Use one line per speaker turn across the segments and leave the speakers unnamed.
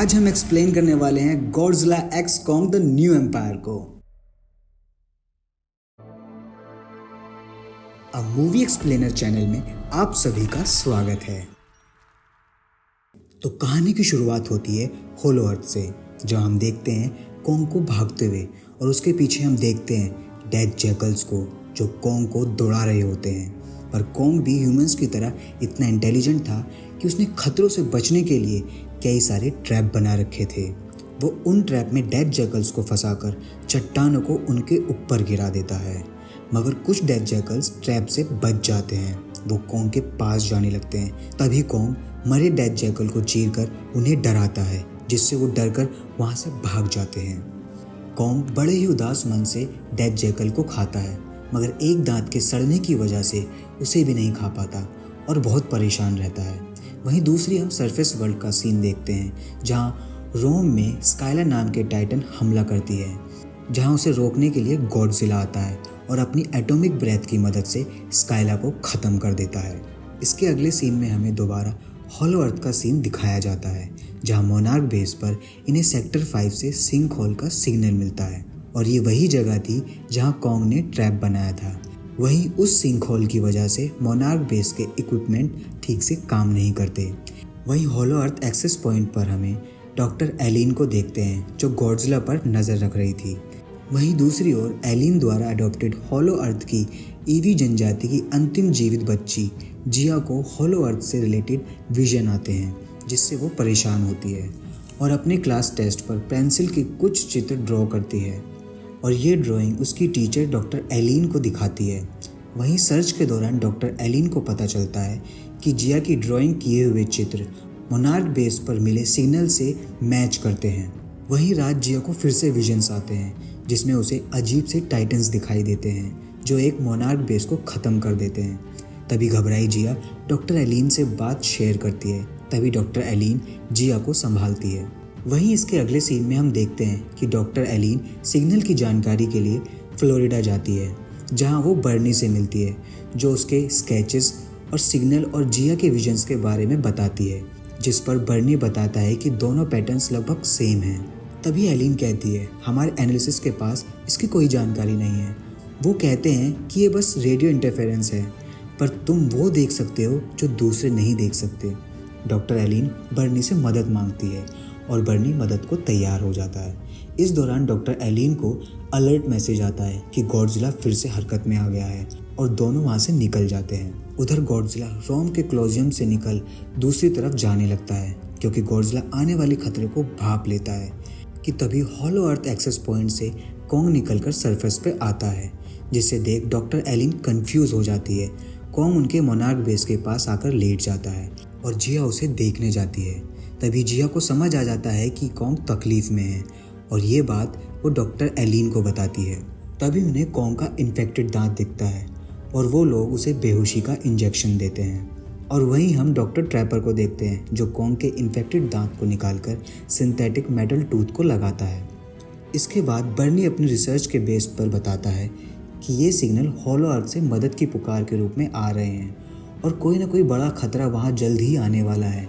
आज हम एक्सप्लेन करने वाले हैं Godzilla x Kong the new empire को। अब मूवी एक्सप्लेनर चैनल में आप सभी का स्वागत है। तो कहानी की शुरुआत होती है होलो अर्थ से, जहां हम देखते हैं कॉन्ग को भागते हुए और उसके पीछे हम देखते हैं डेथ जैकल्स को जो कॉन्ग को दौड़ा रहे होते हैं। पर कॉन्ग भी ह्यूमंस की तरह इतना इंटेलिजेंट था कि उसने खतरों से बचने के लिए कई सारे ट्रैप बना रखे थे। वो उन ट्रैप में डेथ जैकल्स को फंसाकर चट्टानों को उनके ऊपर गिरा देता है, मगर कुछ डेथ जैकल्स ट्रैप से बच जाते हैं। वो कॉन्ग के पास जाने लगते हैं। तभी कॉन्ग मरे डेथ जैकल को चीरकर उन्हें डराता है, जिससे वो डरकर वहाँ से भाग जाते हैं। कॉन्ग बड़े ही उदास मन से डेथ जैकल को खाता है, मगर एक दांत के सड़ने की वजह से उसे भी नहीं खा पाता और बहुत परेशान रहता है। वहीं दूसरी हम सरफेस वर्ल्ड का सीन देखते हैं, जहां रोम में स्काइला नाम के टाइटन हमला करती है, जहां उसे रोकने के लिए गॉडजिला आता है और अपनी एटॉमिक ब्रेथ की मदद से स्काइला को ख़त्म कर देता है। इसके अगले सीन में हमें दोबारा होलो अर्थ का सीन दिखाया जाता है, जहां मोनार्क बेस पर इन्हें सेक्टर 5 से सिंक होल का सिग्नल मिलता है और ये वही जगह थी जहां कॉन्ग ने ट्रैप बनाया था। वहीं उस सिंक होल की वजह से मोनार्क बेस के इक्विपमेंट ठीक से काम नहीं करते। वहीं होलो अर्थ एक्सेस पॉइंट पर हमें डॉक्टर एलिन को देखते हैं, जो गॉडजिला पर नज़र रख रही थी। वहीं दूसरी ओर एलिन द्वारा अडॉप्टेड होलो अर्थ की ईवी जनजाति की अंतिम जीवित बच्ची जिया को होलो अर्थ से रिलेटेड विजन आते हैं, जिससे वो परेशान होती है और अपने क्लास टेस्ट पर पेंसिल के कुछ चित्र ड्रॉ करती है और ये ड्राइंग उसकी टीचर डॉक्टर एलिन को दिखाती है। वहीं सर्च के दौरान डॉक्टर एलिन को पता चलता है कि जिया की ड्राइंग किए हुए चित्र मोनार्क बेस पर मिले सिग्नल से मैच करते हैं। वहीं रात जिया को फिर से विजन्स आते हैं, जिसमें उसे अजीब से टाइटन्स दिखाई देते हैं जो एक मोनार्क बेस को ख़त्म कर देते हैं। तभी घबराई जिया डॉक्टर एलिन से बात शेयर करती है। तभी डॉक्टर एलिन जिया को संभालती है। वहीं इसके अगले सीन में हम देखते हैं कि डॉक्टर एलिन सिग्नल की जानकारी के लिए फ्लोरिडा जाती है, जहां वो बर्नी से मिलती है, जो उसके स्केचेस और सिग्नल और जिया के विजन्स के बारे में बताती है, जिस पर बर्नी बताता है कि दोनों पैटर्न्स लगभग सेम हैं। तभी एलिन कहती है, हमारे एनालिसिस के पास इसकी कोई जानकारी नहीं है। वो कहते हैं कि ये बस रेडियो इंटरफेरेंस है, पर तुम वो देख सकते हो जो दूसरे नहीं देख सकते। डॉक्टर एलिन बर्नी से मदद मांगती है और बर्नी मदद को तैयार हो जाता है। इस दौरान डॉक्टर एलिन को अलर्ट मैसेज आता है कि गॉडजिला फिर से हरकत में आ गया है और दोनों वहाँ से निकल जाते हैं। उधर गॉडजिला रोम के क्लोजियम से निकल दूसरी तरफ जाने लगता है, क्योंकि गॉडजिला आने वाले खतरे को भांप लेता है कि तभी होलो अर्थ एक्सेस पॉइंट से कॉन्ग निकलकर सरफेस पे आता है, जिसे देख डॉक्टर एलिन कंफ्यूज हो जाती है। कॉन्ग उनके मोनार्क बेस के पास आकर लेट जाता है और जिया उसे देखने जाती है। तभी जिया को समझ आ जाता है कि कॉन्ग तकलीफ में है और ये बात वो डॉक्टर एलिन को बताती है। तभी उन्हें कॉन्ग का इन्फेक्टेड दांत दिखता है और वो लोग उसे बेहोशी का इंजेक्शन देते हैं। और वहीं हम डॉक्टर ट्रैपर को देखते हैं, जो कॉन्ग के इन्फेक्टेड दांत को निकालकर सिंथेटिक मेटल टूथ को लगाता है। इसके बाद बर्नी अपनी रिसर्च के बेस पर बताता है कि ये सिग्नल होलो अर्थ से मदद की पुकार के रूप में आ रहे हैं और कोई ना कोई बड़ा खतरा वहाँ जल्द ही आने वाला है।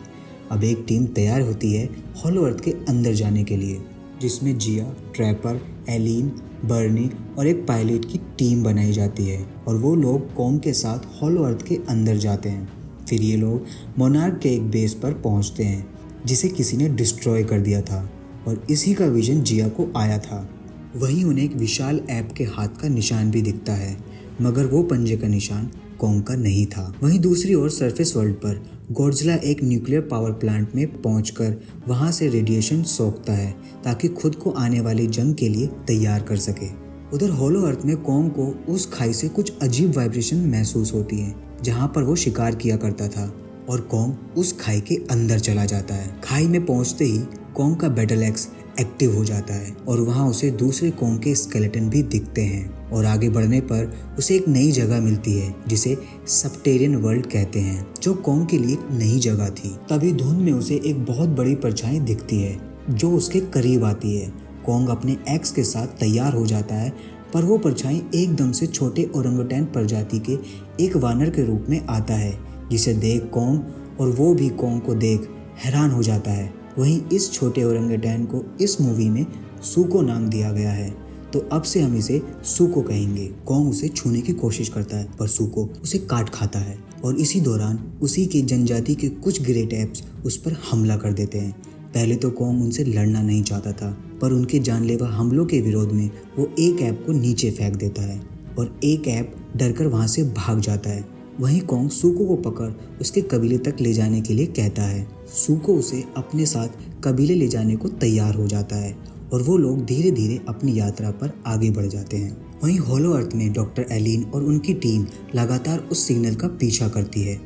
अब एक टीम तैयार होती है होलो अर्थ के अंदर जाने के लिए, जिसमें जिया, ट्रैपर, एलिन, बर्नी और एक पायलट की टीम बनाई जाती है और वो लोग कॉन्ग के साथ होलो अर्थ के अंदर जाते हैं। फिर ये लोग मोनार्क के एक बेस पर पहुंचते हैं, जिसे किसी ने डिस्ट्रॉय कर दिया था और इसी का विजन जिया को आया था। वहीं उन्हें एक विशाल ऐप के हाथ का निशान भी दिखता है, मगर वो पंजे का निशान कॉन्ग का नहीं था। वहीं दूसरी ओर सरफेस वर्ल्ड पर गॉडजिला एक न्यूक्लियर पावर प्लांट में पहुंचकर वहां से रेडिएशन सोखता है, ताकि खुद को आने वाली जंग के लिए तैयार कर सके। उधर होलो अर्थ में कॉन्ग को उस खाई से कुछ अजीब वाइब्रेशन महसूस होती है, जहां पर वो शिकार किया करता था, और कॉन्ग उस खाई के अंदर चला जाता है। खाई में पहुंचते ही कॉन्ग का बैटल एक्स एक्टिव हो जाता है और वहाँ उसे दूसरे कॉन्ग के स्केलेटन भी दिखते हैं और आगे बढ़ने पर उसे एक नई जगह मिलती है, जिसे सबटेरियन वर्ल्ड कहते हैं, जो कॉन्ग के लिए एक नई जगह थी। तभी धुंध में उसे एक बहुत बड़ी परछाई दिखती है जो उसके करीब आती है। कॉन्ग अपने एक्स के साथ तैयार हो जाता है, पर वो परछाई एकदम से छोटे ओरंगुटैन प्रजाति के एक वानर के रूप में आता है, जिसे देख कॉन्ग और वो भी कॉन्ग को देख हैरान हो जाता है वहीं इस छोटे ओरंगेटैन को इस मूवी में सूको नाम दिया गया है, तो अब से हम इसे सूको कहेंगे। कॉन्ग उसे छूने की कोशिश करता है पर सूको उसे काट खाता है और इसी दौरान उसी की जनजाति के कुछ ग्रेट एप्स उस पर हमला कर देते हैं। पहले तो कॉन्ग उनसे लड़ना नहीं चाहता था, पर उनके जानलेवा हमलों के विरोध में वो एक ऐप को नीचे फेंक देता है और एक ऐप डरकर वहाँ से भाग जाता है। वहीं कॉन्ग सूको को पकड़ उसके कबीले तक ले जाने के लिए कहता है। सूको उसे अपने साथ कबीले ले जाने को तैयार हो जाता है और वो लोग धीरे धीरे अपनी यात्रा पर आगे बढ़ जाते हैं। वहीं होलो अर्थ में डॉक्टर एलिन और उनकी टीम लगातार उस सिग्नल का पीछा करती है,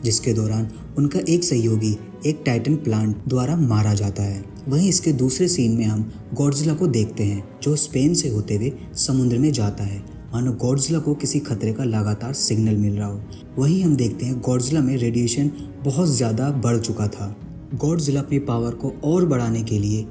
जिसके दौरान उनका एक सहयोगी एक टाइटन प्लांट द्वारा मारा जाता है। वहीं इसके दूसरे सीन में हम गॉडजिला को देखते हैं, जो स्पेन से होते हुए समुद्र में जाता है, मानो गॉडजिला को किसी खतरे का लगातार सिग्नल मिल रहा हो। वहीं हम देखते हैं गॉडजिला में रेडिएशन बहुत ज़्यादा बढ़ चुका था। गॉडजिला अपनी पावर को और बढ़ाने के लिए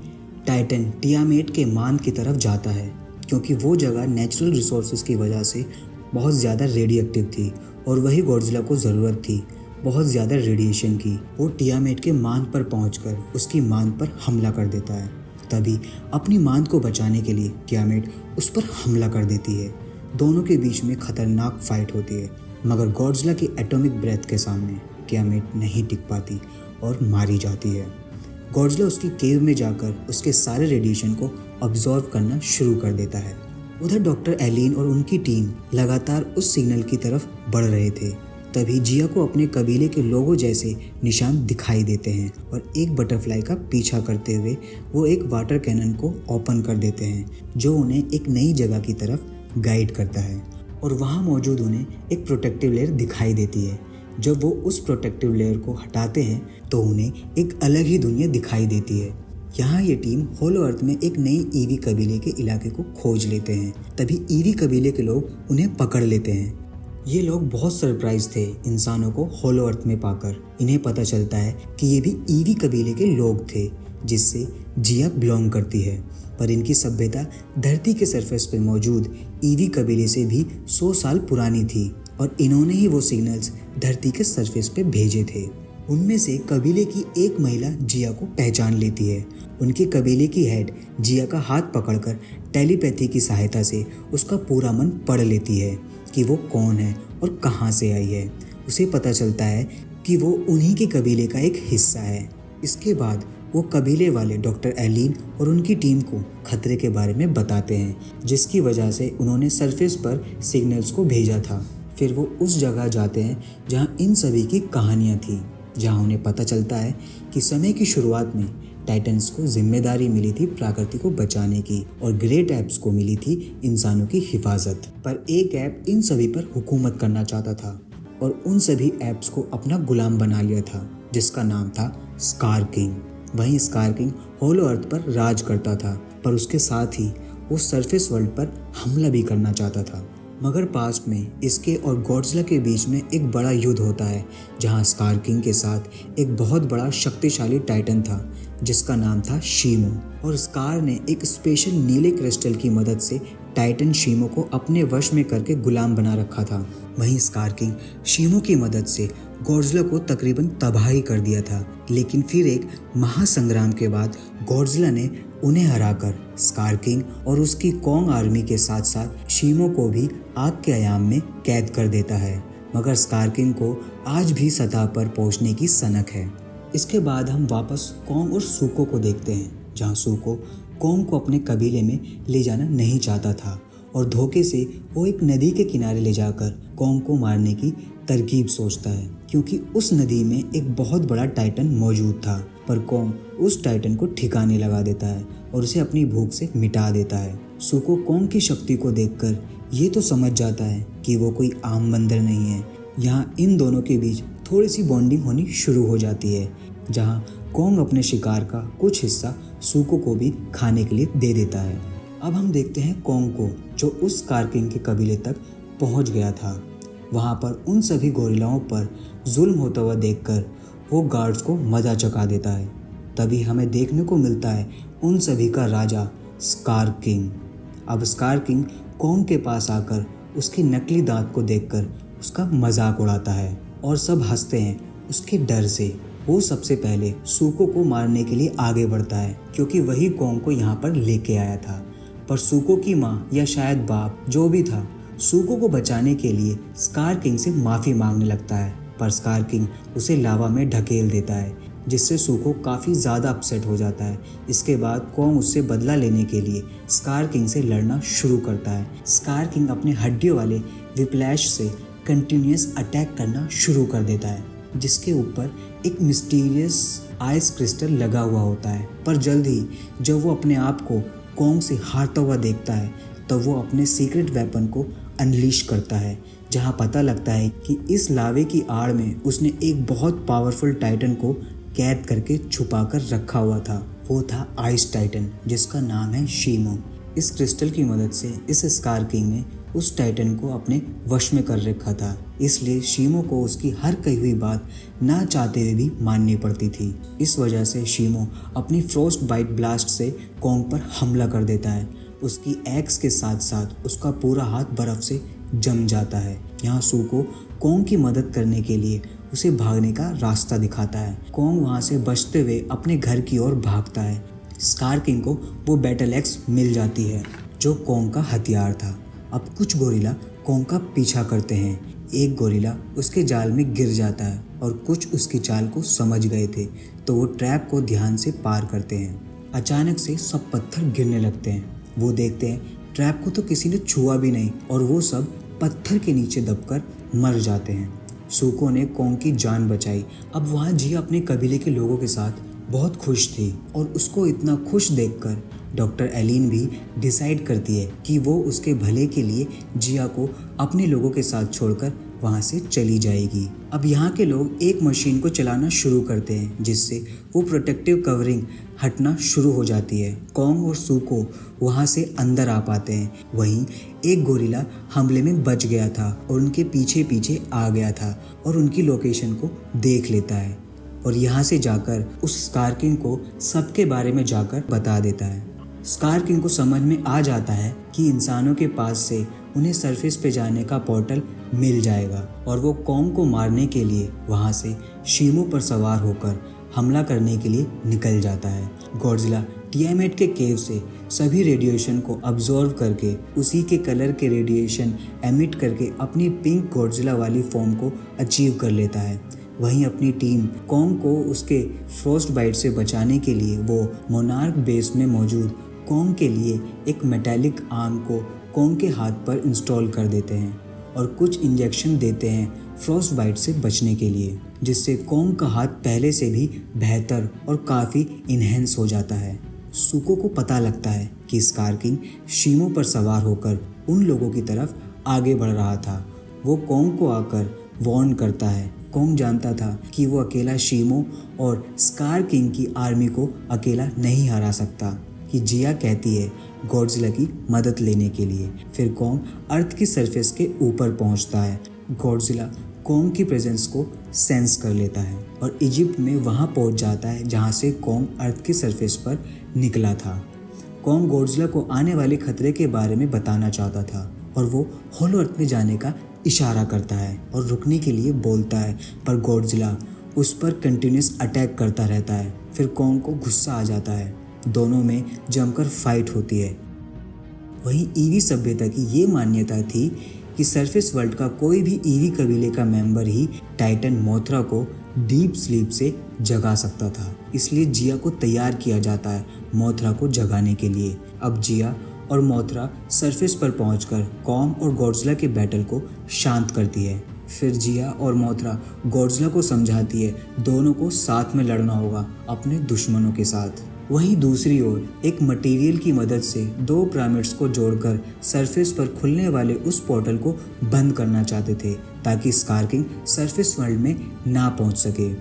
टाइटन टियामेट के मान की तरफ जाता है, क्योंकि वो जगह नेचुरल रिसोर्सेज की वजह से बहुत ज़्यादा रेडिएक्टिव थी और वही गॉडजिला को ज़रूरत थी बहुत ज़्यादा रेडिएशन की। वो टियामेट के मान पर पहुंचकर उसकी मान पर हमला कर देता है। तभी अपनी मान को बचाने के लिए टियामेट उस पर हमला कर देती है। दोनों के बीच में खतरनाक फाइट होती है, मगर गॉडजिला की एटॉमिक ब्रेथ के सामने टियामेट नहीं टिक पाती और मारी जाती है। गॉडजिला उसकी केव में जाकर उसके सारे रेडिएशन को अब्जॉर्व करना शुरू कर देता है। उधर डॉक्टर एलिन और उनकी टीम लगातार उस सिग्नल की तरफ बढ़ रहे थे। तभी जिया को अपने कबीले के लोगों जैसे निशान दिखाई देते हैं और एक बटरफ्लाई का पीछा करते हुए वो एक वाटर कैनन को ओपन कर देते हैं, जो उन्हें एक नई जगह की तरफ गाइड करता है और वहाँ मौजूद उन्हें एक प्रोटेक्टिव लेयर दिखाई देती है। जब वो उस प्रोटेक्टिव लेयर को हटाते हैं तो उन्हें एक अलग ही दुनिया दिखाई देती है। यहाँ ये टीम होलो अर्थ में एक नई ईवी कबीले के इलाके को खोज लेते हैं। तभी ईवी कबीले के लोग उन्हें पकड़ लेते हैं। ये लोग बहुत सरप्राइज थे इंसानों को होलो अर्थ में पाकर। इन्हें पता चलता है कि ये भी ईवी कबीले के लोग थे, जिससे जिया बिलोंग करती है, पर इनकी सभ्यता धरती के सरफेस पर मौजूद ईवी कबीले से भी 100 साल पुरानी थी और इन्होंने ही वो सिग्नल्स धरती के सरफेस पे भेजे थे। उनमें से कबीले की एक महिला जिया को पहचान लेती है। उनके कबीले की हेड जिया का हाथ पकड़कर टेलीपैथी की सहायता से उसका पूरा मन पढ़ लेती है कि वो कौन है और कहाँ से आई है। उसे पता चलता है कि वो उन्हीं के कबीले का एक हिस्सा है। इसके बाद वो कबीले वाले डॉक्टर एलिन और उनकी टीम को खतरे के बारे में बताते हैं, जिसकी वजह से उन्होंने सरफेस पर सिग्नल्स को भेजा था। फिर वो उस जगह जाते हैं जहाँ इन सभी की कहानियाँ थी, जहाँ उन्हें पता चलता है कि समय की शुरुआत में टाइटन्स को जिम्मेदारी मिली थी प्रकृति को बचाने की और ग्रेट एप्स को मिली थी इंसानों की हिफाजत। पर एक ऐप इन सभी पर हुकूमत करना चाहता था और उन सभी ऐप्स को अपना गुलाम बना लिया था, जिसका नाम था स्कार किंग। वहीं स्कार किंग होलो अर्थ पर राज करता था, पर उसके साथ ही वो सरफेस वर्ल्ड पर हमला भी करना चाहता था। मगर पास्ट में इसके और गॉडजिला के बीच में एक बड़ा युद्ध होता है, जहां स्कार किंग के साथ एक बहुत बड़ा शक्तिशाली टाइटन था, जिसका नाम था शीमो। और स्कार ने एक स्पेशल नीले क्रिस्टल की मदद से टाइटन शीमो को अपने वश में करके गुलाम बना रखा था। वहीं स्कार किंग शीमो की मदद से गॉडजिला को तकरीबन तबाही कर दिया था, लेकिन फिर एक महासंग्राम के बाद गॉडजिला ने उन्हें हराकर स्कार किंग और उसकी कॉन्ग आर्मी के साथ साथ शीमो को भी आग के अयाम में कैद कर देता है। मगर स्कार किंग को आज भी सतह पर पहुंचने की सनक है। इसके बाद हम वापस कॉन्ग और सूको को देखते हैं, जहां सूको कॉन्ग को अपने कबीले में ले जाना नहीं चाहता था और धोखे से वो एक नदी के किनारे ले जाकर कॉन्ग को मारने की तरकीब सोचता है, क्योंकि उस नदी में एक बहुत बड़ा टाइटन मौजूद था। पर कॉन्ग उस टाइटन को ठिकाने लगा देता है और उसे अपनी भूख से मिटा देता है। सूको कॉन्ग की शक्ति को देखकर ये तो समझ जाता है कि वो कोई आम बंदर नहीं है। यहाँ इन दोनों के बीच थोड़ी सी बॉन्डिंग होनी शुरू हो जाती है, जहाँ कॉन्ग अपने शिकार का कुछ हिस्सा सूको को भी खाने के लिए दे देता है। अब हम देखते हैं कॉन्ग को, जो उस स्कार किंग के कबीले तक पहुंच गया था। वहां पर उन सभी गोरिल्लाओं पर जुल्म होता हुआ देखकर वो गार्ड्स को मजा चखा देता है। तभी हमें देखने को मिलता है उन सभी का राजा स्कार किंग। अब स्कार किंग कॉन्ग के पास आकर उसके नकली दांत को देखकर उसका मजाक उड़ाता है और सब हंसते हैं उसके डर से, वो सबसे पहले सूको को मारने के लिए आगे बढ़ता है क्योंकि वही कॉन्ग को यहाँ पर लेके आया था। पर सूको की माँ या शायद बाप जो भी था, सूको को बचाने के लिए स्कार किंग से माफ़ी मांगने लगता है, पर स्कार किंग उसे लावा में ढकेल देता है जिससे सूको काफ़ी ज़्यादा अपसेट हो जाता है। इसके बाद कॉन्ग उससे बदला लेने के लिए स्कार किंग से लड़ना शुरू करता है। स्कार किंग अपने हड्डियों वाले विप्लैश से कंटिन्यूस अटैक करना शुरू कर देता है जिसके ऊपर एक मिस्टीरियस आइस क्रिस्टल लगा हुआ होता है। पर जल्द ही जब वो अपने आप को कॉन्ग से हारता हुआ देखता है तो वो अपने सीक्रेट वेपन को अनलीश करता है, जहां पता लगता है कि इस लावे की आड़ में उसने एक बहुत पावरफुल टाइटन को कैद करके छुपा कर रखा हुआ था। वो था आइस टाइटन जिसका नाम है शीमो। इस क्रिस्टल की मदद से इस स्कार किंग ने उस टाइटन को अपने वश में कर रखा था, इसलिए शीमो को उसकी हर कही हुई बात ना चाहते हुए भी माननी पड़ती थी। इस वजह से शीमो अपनी फ्रोस्ट बाइट ब्लास्ट से कॉन्ग पर हमला कर देता है। उसकी एक्स के साथ साथ उसका पूरा हाथ बर्फ से जम जाता है। यहाँ सूको कॉन्ग की मदद करने के लिए उसे भागने का रास्ता दिखाता है। कॉन्ग वहाँ से बचते हुए अपने घर की ओर भागता है। स्कार किंग को वो बैटल एक्स मिल जाती है जो कॉन्ग का हथियार था। अब कुछ गोरिल्ला कॉन्ग का पीछा करते हैं। एक गोरिल्ला उसके जाल में गिर जाता है और कुछ उसकी चाल को समझ गए थे तो वो ट्रैप को ध्यान से पार करते हैं। अचानक से सब पत्थर गिरने लगते हैं। वो देखते हैं ट्रैप को तो किसी ने छुआ भी नहीं और वो सब पत्थर के नीचे दबकर मर जाते हैं। सूको ने कॉन्ग की जान बचाई। अब वहाँ जिया अपने कबीले के लोगों के साथ बहुत खुश थी और उसको इतना खुश देखकर डॉक्टर एलिन भी डिसाइड करती है कि वो उसके भले के लिए जिया को अपने लोगों के साथ छोड़कर वहाँ से चली जाएगी। अब यहाँ के लोग एक मशीन को चलाना शुरू करते हैं जिससे वो प्रोटेक्टिव कवरिंग हटना शुरू हो जाती है। कॉन्ग और सूको वहाँ से अंदर आ पाते हैं। वहीं एक गोरिल्ला हमले में बच गया था और उनके पीछे पीछे आ गया था और उनकी लोकेशन को देख लेता है और यहाँ से जाकर उस स्कार किंग को सबके बारे में जाकर बता देता है। स्कार किंग को समझ में आ जाता है कि इंसानों के पास से उन्हें सरफेस पे जाने का पोर्टल मिल जाएगा और वो कॉन्ग को मारने के लिए वहाँ से शीमो पर सवार होकर हमला करने के लिए निकल जाता है। गॉडजिला टियामेट के केव से सभी रेडिएशन को अब्जॉर्व करके उसी के कलर के रेडिएशन एमिट करके अपनी पिंक गॉडजिला वाली फॉर्म को अचीव कर लेता है। वहीं अपनी टीम कॉन्ग को उसके फ्रॉस्ट बाइट से बचाने के लिए वो मोनार्क बेस में मौजूद कॉन्ग के लिए एक मेटालिक आर्म को कॉन्ग के हाथ पर इंस्टॉल कर देते हैं और कुछ इंजेक्शन देते हैं फ्रॉस्ट बाइट से बचने के लिए, जिससे कॉन्ग का हाथ पहले से भी बेहतर और काफ़ी इन्हेंस हो जाता है। सूको को पता लगता है कि स्कार किंग शीमो पर सवार होकर उन लोगों की तरफ आगे बढ़ रहा था। वो कॉन्ग को आकर वार्न करता है। कॉन्ग जानता था कि वो अकेला शीमो और स्कार किंग की आर्मी को अकेला नहीं हरा सकता, कि जिया कहती है गॉडजिला की मदद लेने के लिए। फिर कॉन्ग अर्थ की सरफेस के ऊपर पहुंचता है। गॉडजिला कॉन्ग की प्रेजेंस को सेंस कर लेता है और इजिप्ट में वहां पहुंच जाता है जहां से कॉन्ग अर्थ की सरफेस पर निकला था। कॉन्ग गॉडजिला को आने वाले खतरे के बारे में बताना चाहता था और वो होलो अर्थ में जाने का इशारा करता है और रुकने के लिए बोलता है, पर गॉडजिला उस पर कंटिन्यूस अटैक करता रहता है। फिर कॉन्ग को गुस्सा आ जाता है। दोनों में जमकर फाइट होती है। वहीं ईवी सभ्यता की ये मान्यता थी कि सरफेस वर्ल्ड का कोई भी ईवी कबीले का मेंबर ही टाइटन मोथरा को डीप स्लीप से जगा सकता था। इसलिए जिया को तैयार किया जाता है मोथरा को जगाने के लिए। अब जिया और मोथरा सरफेस पर पहुंचकर कॉन्ग और गॉडजिला के बैटल को शांत करती है। फिर जिया और मोथरा गॉडजिला को समझाती है दोनों को साथ में लड़ना होगा अपने दुश्मनों के साथ। वहीं दूसरी ओर एक मटेरियल की मदद से दो पिरामिड्स को जोड़कर सरफेस पर खुलने वाले उस पोर्टल को बंद करना चाहते थे ताकि स्कार किंग सरफेस वर्ल्ड में ना पहुंच सके।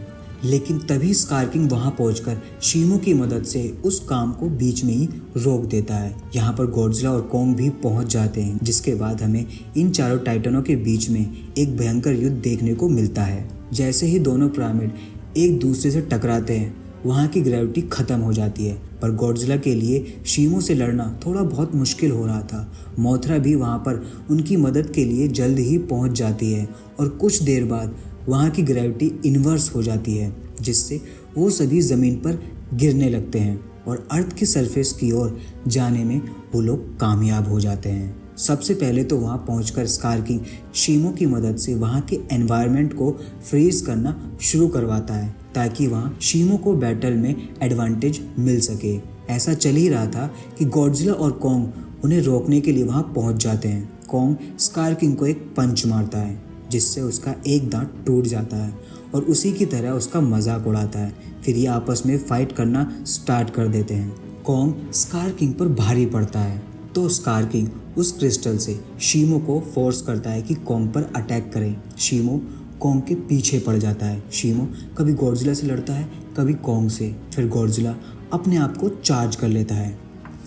लेकिन तभी स्कार किंग वहां पहुंचकर शीमो की मदद से उस काम को बीच में ही रोक देता है। यहाँ पर गॉडजिला और कॉन्ग भी पहुंच जाते हैं, जिसके बाद हमें इन चारों टाइटनों के बीच में एक भयंकर युद्ध देखने को मिलता है। जैसे ही दोनों पिरामिड एक दूसरे से टकराते हैं वहाँ की ग्रेविटी खत्म हो जाती है, पर गॉडजिला के लिए शीमो से लड़ना थोड़ा बहुत मुश्किल हो रहा था। मोथरा भी वहाँ पर उनकी मदद के लिए जल्द ही पहुँच जाती है और कुछ देर बाद वहाँ की ग्रेविटी इन्वर्स हो जाती है, जिससे वो सभी ज़मीन पर गिरने लगते हैं और अर्थ की सरफेस की ओर जाने में वो लोग कामयाब हो जाते हैं। सबसे पहले तो वहाँ पहुंचकर स्कार किंग शीमो की मदद से वहाँ के एनवायरनमेंट को फ्रीज करना शुरू करवाता है ताकि वहाँ शीमो को बैटल में एडवांटेज मिल सके। ऐसा चल ही रहा था कि गॉडजिला और कॉन्ग उन्हें रोकने के लिए वहाँ पहुँच जाते हैं। कॉन्ग स्कार किंग को एक पंच मारता है जिससे उसका एक दांत टूट जाता है और उसी की तरह उसका मजाक उड़ाता है। फिर ये आपस में फाइट करना स्टार्ट कर देते हैं। कॉन्ग स्कार किंग पर भारी पड़ता है तो स्कार किंग उस क्रिस्टल से शीमो को फोर्स करता है कि कॉन्ग पर अटैक करे। शीमो कॉन्ग के पीछे पड़ जाता है। शीमो कभी गॉडजिला से लड़ता है, कभी कॉन्ग से। फिर गॉडजिला अपने आप को चार्ज कर लेता है।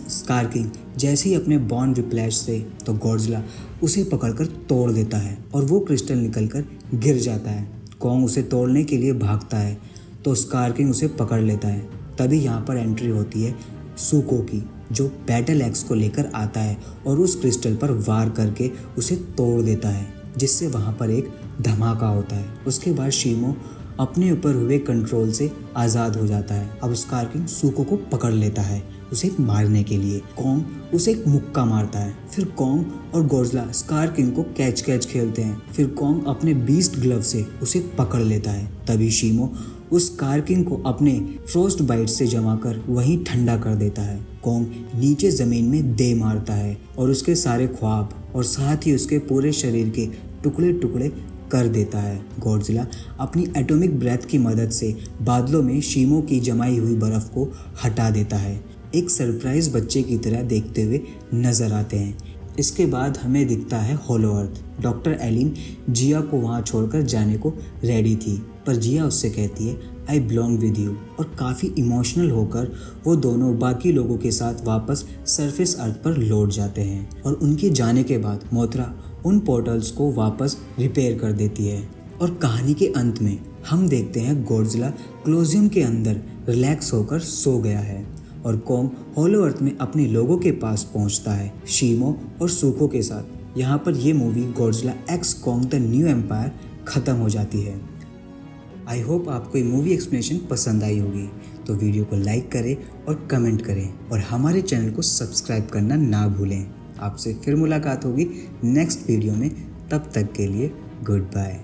स्कार किंग जैसे ही अपने बॉन्ड रिप्लेस से तो गॉडजिला उसे पकड़कर तोड़ देता है और वो क्रिस्टल निकलकर गिर जाता है। कॉन्ग उसे तोड़ने के लिए भागता है तो स्कार किंग उसे पकड़ लेता है। तभी यहाँ पर एंट्री होती है सुको की, जो बैटल एक्स को लेकर आता है और उस क्रिस्टल पर वार करके उसे तोड़ देता है, जिससे वहाँ पर एक धमाका होता है। उसके बाद शीमो अपने ऊपर हुए कंट्रोल से आज़ाद हो जाता है। अब स्कार किंग सुको को पकड़ लेता है उसे मारने के लिए। कॉन्ग उसे एक मुक्का मारता है। फिर कॉन्ग और गॉडजिला स्कार किंग को कैच खेलते हैं। फिर कॉन्ग अपने बीस्ट ग्लव से उसे पकड़ लेता है। तभी शीमो उस स्कार किंग को अपने फ्रोस्ट बाइट से जमाकर वहीं ठंडा कर देता है। कॉन्ग नीचे जमीन में दे मारता है और उसके सारे ख्वाब और साथ ही उसके पूरे शरीर के टुकड़े टुकड़े कर देता है। गॉडजिला अपनी एटॉमिक ब्रेथ की मदद से बादलों में शीमो की जमाई हुई बर्फ को हटा देता है। एक सरप्राइज बच्चे की तरह देखते हुए नजर आते हैं। इसके बाद हमें दिखता है होलो अर्थ। डॉक्टर एलिन जिया को वहाँ छोड़कर जाने को रेडी थी, पर जिया उससे कहती है आई बिलोंग विद यू, और काफ़ी इमोशनल होकर वो दोनों बाकी लोगों के साथ वापस सरफेस अर्थ पर लौट जाते हैं। और उनके जाने के बाद मोथरा उन पोर्टल्स को वापस रिपेयर कर देती है। और कहानी के अंत में हम देखते हैं गॉडजिला क्लोजियम के अंदर रिलैक्स होकर सो गया है और कॉन्ग होलो अर्थ में अपने लोगों के पास पहुंचता है शीमो और सुको के साथ। यहाँ पर ये movie Godzilla x Kong the new empire ख़त्म हो जाती है। आई होप आपको ये मूवी एक्सप्लेनेशन पसंद आई होगी, तो वीडियो को लाइक करें और कमेंट करें और हमारे चैनल को सब्सक्राइब करना ना भूलें। आपसे फिर मुलाकात होगी नेक्स्ट वीडियो में, तब तक के लिए गुड बाय।